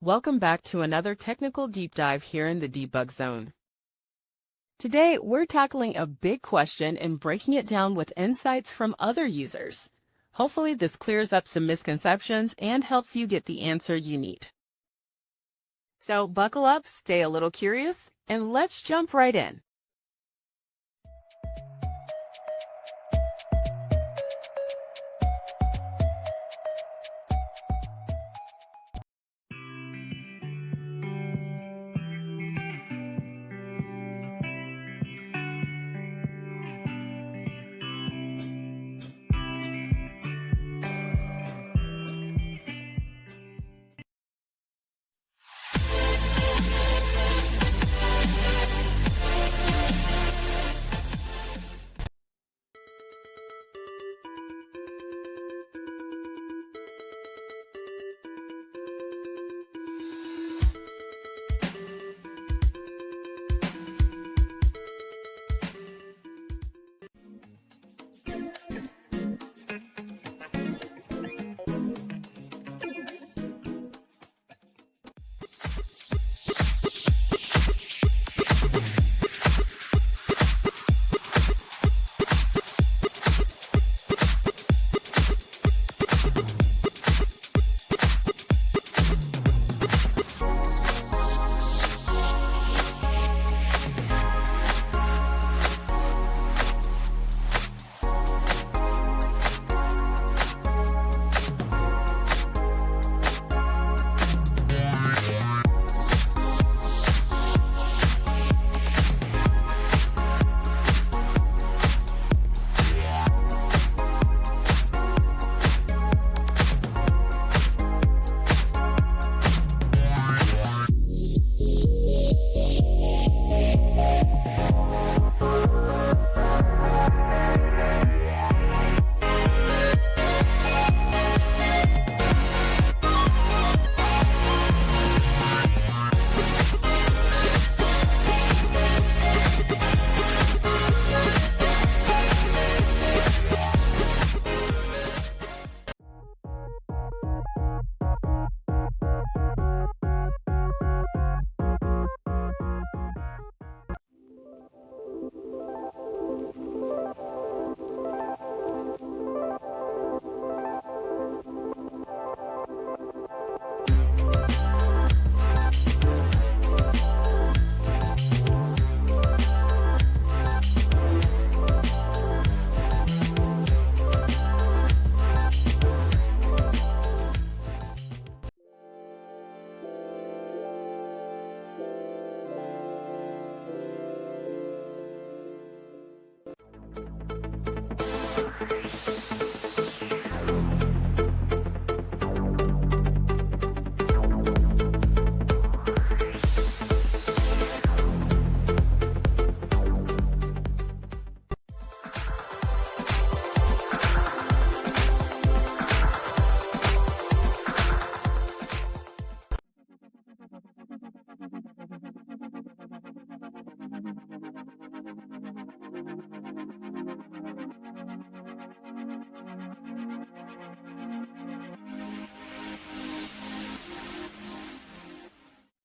Welcome back to another technical deep dive here in the debug zone. Today, we're tackling a big question and breaking it down with insights from other users. Hopefully, this clears up some misconceptions and helps you get the answer you need. So buckle up, stay a little curious, and let's jump right in.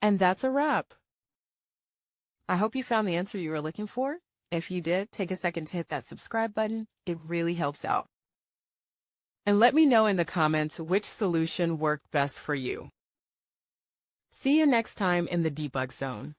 And that's a wrap. I hope you found the answer you were looking for. If you did, take a second to hit that subscribe button. It really helps out. And let me know in the comments which solution worked best for you. See you next time in the debug zone.